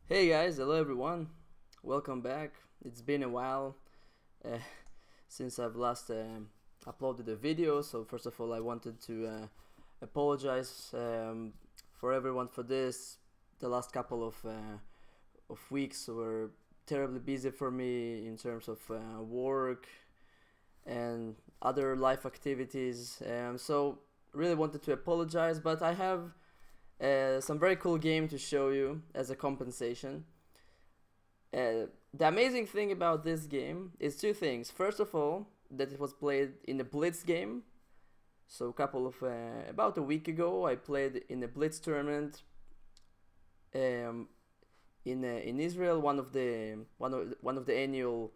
Hey guys, hello everyone. Welcome back. It's been a while uh, since I've last uploaded a video. So first of all, I wanted to apologize for everyone for this. The last couple of weeks were terribly busy for me in terms of work and other life activities. So really wanted to apologize, but I have some very cool game to show you as a compensation. The amazing thing about this game is two things. First of all, that it was played in a Blitz game. So a couple of about a week ago, I played in a Blitz tournament um, in Israel, one of the annual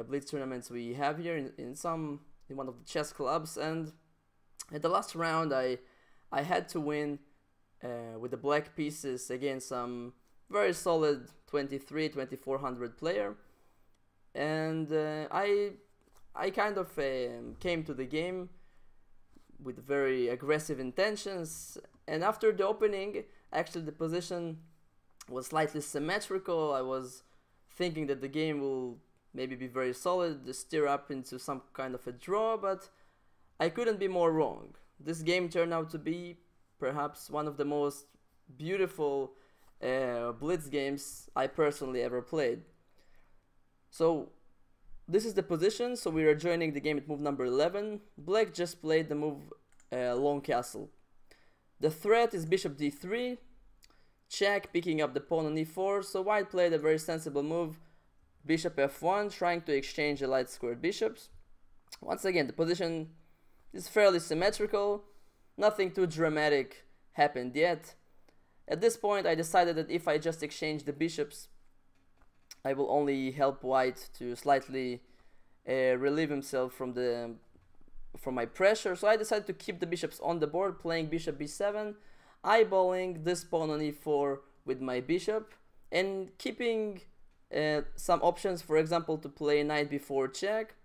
Blitz tournaments we have here in one of the chess clubs. And at the last round, I had to win with the black pieces against some very solid 2400 player, and I kind of came to the game with very aggressive intentions, and after the opening, actually the position was slightly symmetrical. I was thinking that the game will maybe be very solid, steer up into some kind of a draw, but I couldn't be more wrong. This game turned out to be perhaps one of the most beautiful Blitz games I personally ever played. So this is the position. So we are joining the game at move number 11. Black just played the move long castle. The threat is bishop d3, check, picking up the pawn on e4. So white played a very sensible move, bishop f1, trying to exchange the light squared bishops. Once again, the position is fairly symmetrical. Nothing too dramatic happened yet. At this point, I decided that if I just exchange the bishops, I will only help white to slightly relieve himself from my pressure. So I decided to keep the bishops on the board, playing bishop b7, eyeballing this pawn on e4 with my bishop, and keeping some options, for example, to play knight b4 check.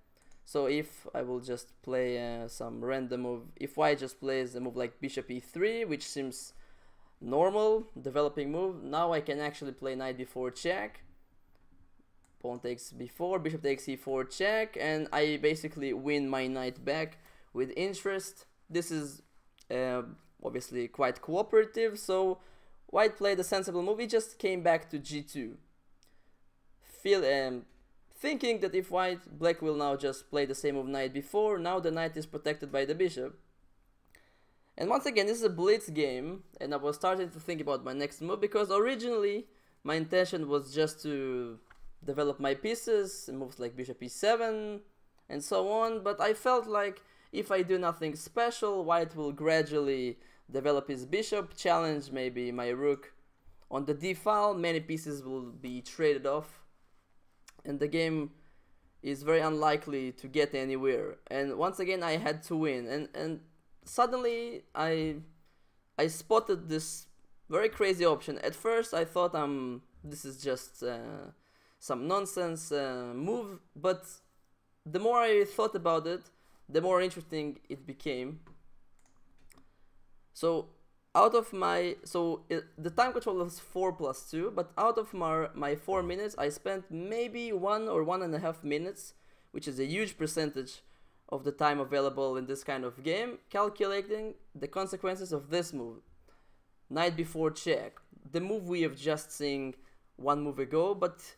So if I will just play some random move, if white just plays a move like bishop e3, which seems normal, developing move, now I can actually play knight b4 check, pawn takes b4, bishop takes e4 check, and I basically win my knight back with interest. This is obviously quite cooperative, so white played a sensible move. He just came back to g2. Thinking that if black will now just play the same move knight before, now the knight is protected by the bishop. And once again, this is a blitz game, and I was starting to think about my next move, because originally my intention was just to develop my pieces, moves like bishop e7 and so on, but I felt like if I do nothing special, white will gradually develop his bishop, challenge maybe my rook on the d file, many pieces will be traded off, and the game is very unlikely to get anywhere. And once again, I had to win, and suddenly I spotted this very crazy option. At first I thought this is just some nonsense move, but the more I thought about it, the more interesting it became. So the time control was 4+2, but out of my 4 minutes, I spent maybe 1 or 1.5 minutes, which is a huge percentage of the time available in this kind of game, calculating the consequences of this move, knight before check, the move we have just seen one move ago. But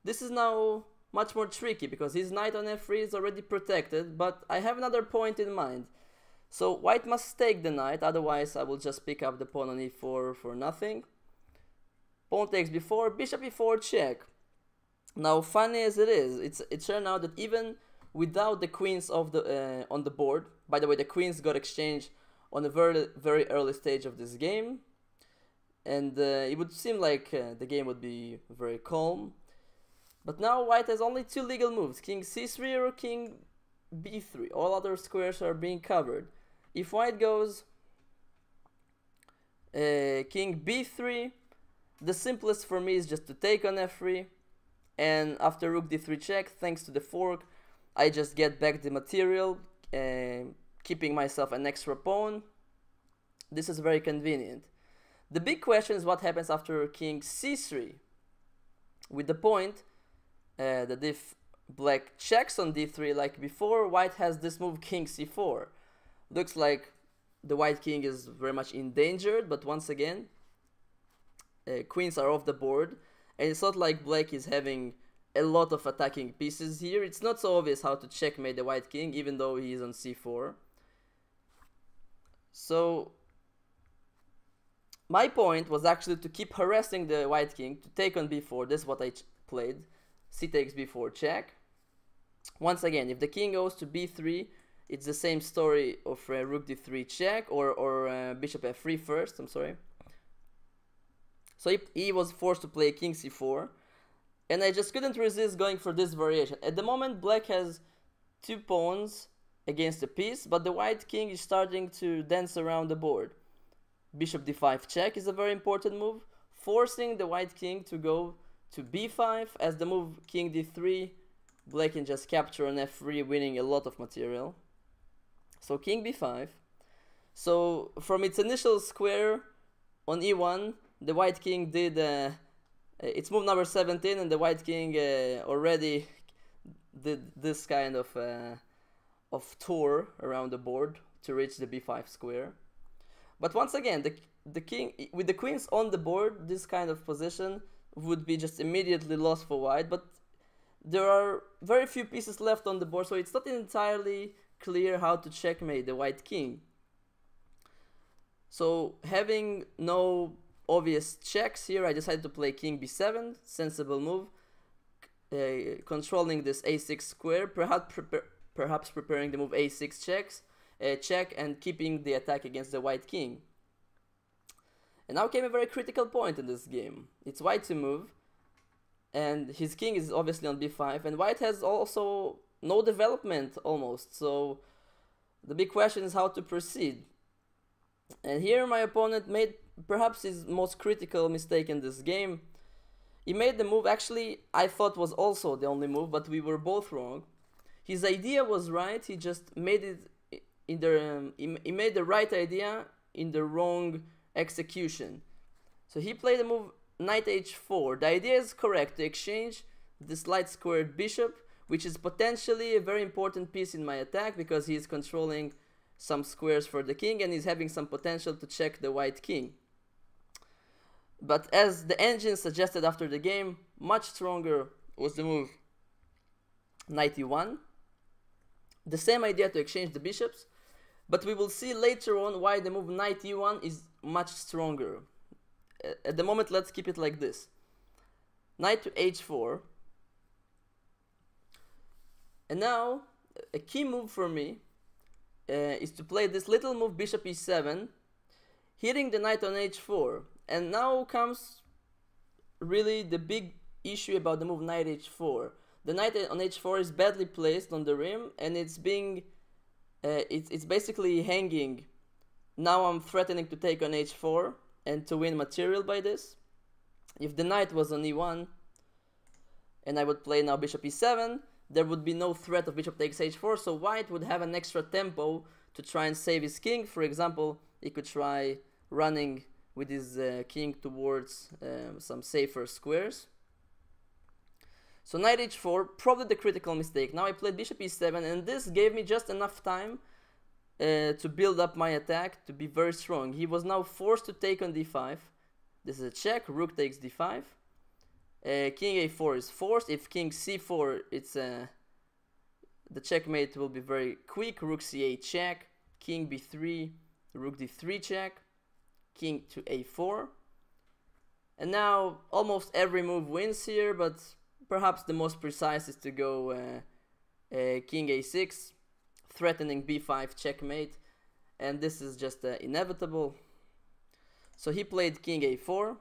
this is now much more tricky because his knight on f3 is already protected, but I have another point in mind. So white must take the knight, otherwise I will just pick up the pawn on e4 for nothing. Pawn takes b4, bishop e4 check. Now, funny as it is, it turned out that even without the queens of the on the board, by the way, the queens got exchanged on a very early stage of this game, and it would seem like the game would be very calm. But now white has only two legal moves, king c3 or king b3. All other squares are being covered. If white goes king b3, the simplest for me is just to take on f3, and after rook d3 check, thanks to the fork, I just get back the material, keeping myself an extra pawn. This is very convenient. The big question is what happens after king c3. with the point that if black checks on d3 like before, white has this move king c4. Looks like the white king is very much endangered, but once again, queens are off the board, and it's not like black is having a lot of attacking pieces here. It's not so obvious how to checkmate the white king, even though he is on c4. So my point was actually to keep harassing the white king, to take on b4. This is what I played. C takes b4 check. Once again, if the king goes to b3, it's the same story of rook d3 check, or bishop f3 first, I'm sorry. So he was forced to play king c4, and I just couldn't resist going for this variation. At the moment, black has 2 pawns against a piece, but the white king is starting to dance around the board. Bishop d5 check is a very important move, forcing the white king to go to b5. As the move king d3, black can just capture on f3, winning a lot of material. So king b5. So from its initial square on e1, the white king did its move number 17, and the white king already did this kind of tour around the board to reach the b5 square. But once again, the king with the queens on the board, this kind of position would be just immediately lost for white. But there are very few pieces left on the board, so it's not entirely clear how to checkmate the white king. So having no obvious checks here, I decided to play king b7, sensible move, controlling this a6 square, perhaps preparing the move a6 check, and keeping the attack against the white king. And now came a very critical point in this game. It's white to move, and his king is obviously on b5, and white has also no development almost, so the big question is how to proceed. And here my opponent made perhaps his most critical mistake in this game. He made the move actually I thought was also the only move, but we were both wrong. His idea was right, he just made it in the he made the right idea in the wrong execution. So he played the move knight h4. The idea is correct, to exchange this light squared bishop, which is potentially a very important piece in my attack because he is controlling some squares for the king and he's having some potential to check the white king. But as the engine suggested after the game, much stronger was the move knight e1. The same idea to exchange the bishops, but we will see later on why the move knight e1 is much stronger. At the moment, let's keep it like this. Knight to h4. And now, a key move for me is to play this little move bishop e7, hitting the knight on h4. And now comes really the big issue about the move knight h4. The knight on h4 is badly placed on the rim, and it's being it's basically hanging. Now I'm threatening to take on h4 and to win material by this. If the knight was on e1 and I would play now bishop e7, there would be no threat of bishop takes h4, so white would have an extra tempo to try and save his king. For example, he could try running with his king towards some safer squares. So knight h4, probably the critical mistake. Now I played bishop e7, and this gave me just enough time to build up my attack to be very strong. He was now forced to take on d5. This is a check, rook takes d5. King a4 is forced. If king c4, it's the checkmate will be very quick. Rook c8 check, king b3, rook d3 check, king to a4. And now almost every move wins here, but perhaps the most precise is to go king a6, threatening b5 checkmate, and this is just inevitable. So he played king a4,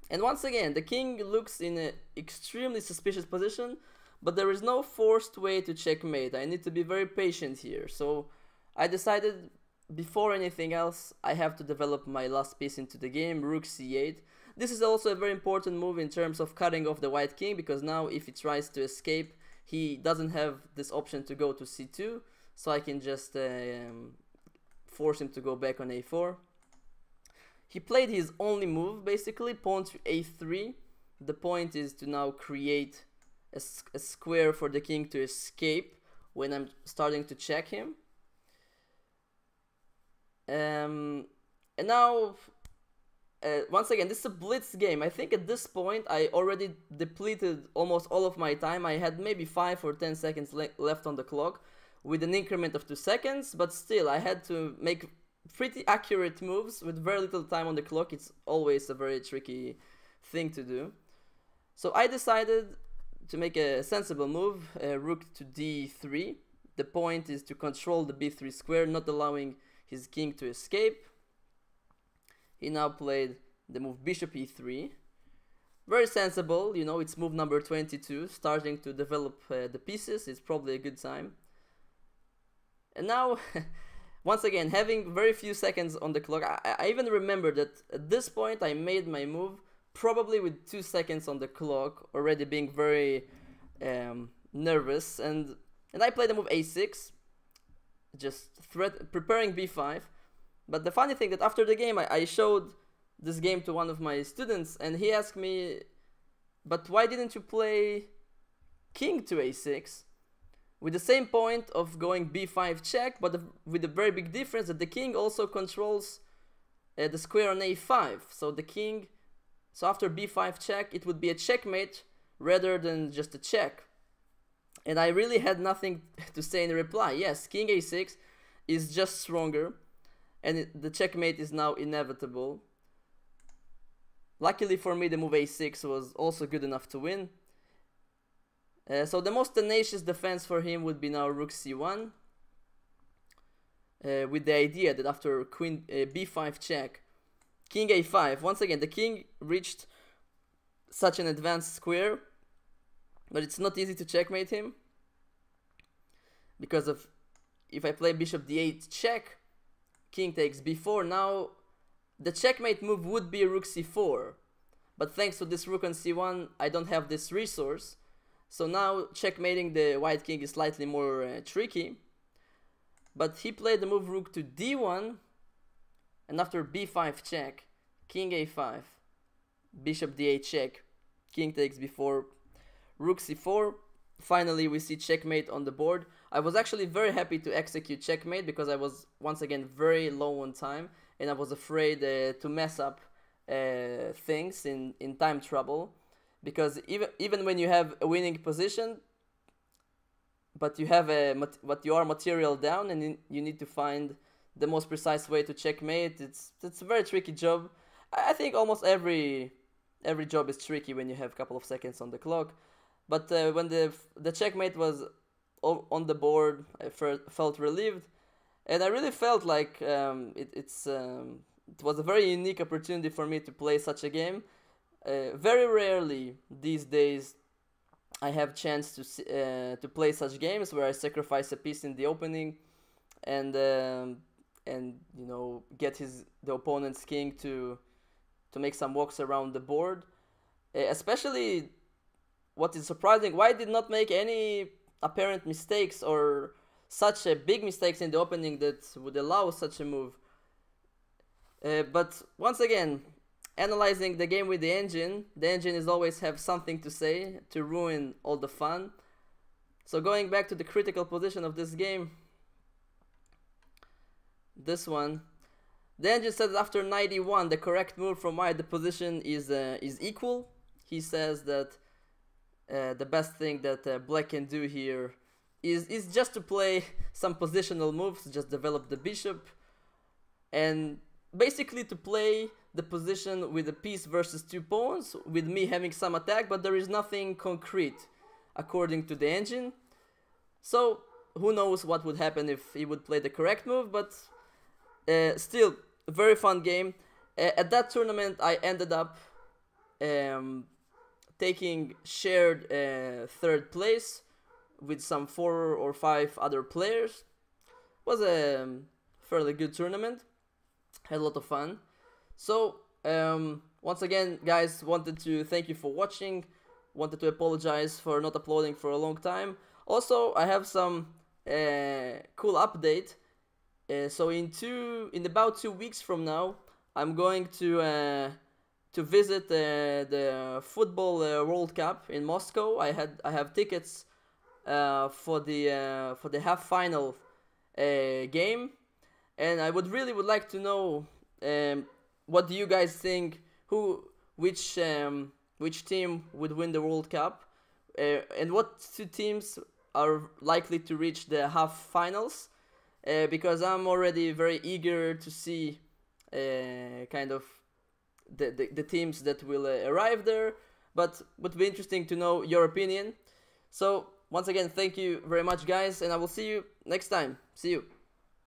and once again the king looks in an extremely suspicious position, but there is no forced way to checkmate. I need to be very patient here, so I decided before anything else I have to develop my last piece into the game, rook c8. This is also a very important move in terms of cutting off the white king, because now if he tries to escape, he doesn't have this option to go to c2, so I can just force him to go back on a4. He played his only move, basically, pawn to a3. the point is to now create a square for the king to escape when I'm starting to check him. And now, once again, this is a blitz game. I think at this point I already depleted almost all of my time. I had maybe 5 or 10 seconds left on the clock with an increment of 2 seconds, but still I had to make pretty accurate moves with very little time on the clock. It's always a very tricky thing to do. So I decided to make a sensible move, rook to d3. The point is to control the b3 square, not allowing his king to escape. He now played the move bishop e3. Very sensible, you know, it's move number 22, starting to develop the pieces. It's probably a good time. And now, once again, having very few seconds on the clock, I even remember that at this point I made my move probably with 2 seconds on the clock, already being very nervous, and I played the move a6, just preparing b5. But the funny thing that after the game I showed this game to one of my students, and he asked me, but why didn't you play king to a6 with the same point of going b5 check, but with a very big difference that the king also controls the square on a5. So the king, so after b5 check, it would be a checkmate rather than just a check. And I really had nothing to say in reply. Yes, king a6 is just stronger, and the checkmate is now inevitable. Luckily for me, the move a6 was also good enough to win. So the most tenacious defense for him would be now rook c1, with the idea that after queen b5 check, king a5, once again the king reached such an advanced square, but it's not easy to checkmate him, because of if I play bishop d8 check, king takes b4, now the checkmate move would be rook c4, but thanks to this rook on c1 I don't have this resource. So now checkmating the white king is slightly more tricky. But he played the move rook to d1, and after b5 check, king a5, bishop d8 check, king takes b4, rook c4. Finally we see checkmate on the board. I was actually very happy to execute checkmate because I was once again very low on time, and I was afraid to mess up things in time trouble. Because even when you have a winning position, but you have but you are material down, and you need to find the most precise way to checkmate, it's a very tricky job. I think almost every job is tricky when you have a couple of seconds on the clock. But when the checkmate was on the board, I felt relieved, and I really felt like it was a very unique opportunity for me to play such a game. Very rarely these days I have chance to play such games where I sacrifice a piece in the opening and you know, get the opponent's king to make some walks around the board. Especially what is surprising, White did not make any apparent mistakes or such big mistakes in the opening that would allow such a move. But once again, analyzing the game with the engine is always have something to say to ruin all the fun. So going back to the critical position of this game, this one, the engine says after 91 the correct move from White, the position is equal. He says that the best thing that Black can do here is just to play some positional moves, just develop the bishop, and basically to play the position with a piece versus 2 pawns, with me having some attack, but there is nothing concrete according to the engine. So who knows what would happen if he would play the correct move, but still a very fun game. At that tournament I ended up taking shared 3rd place with some 4 or 5 other players. It was a fairly good tournament, had a lot of fun. So once again guys, wanted to thank you for watching, wanted to apologize for not uploading for a long time. Also I have some cool update. So in about 2 weeks from now I'm going to to visit the football World Cup in Moscow. I have tickets for the half final game, and I would like to know, what do you guys think? Which team would win the World Cup, and what two teams are likely to reach the half finals? Because I'm already very eager to see kind of the teams that will arrive there, but would be interesting to know your opinion. So once again, thank you very much, guys, and I will see you next time. See you.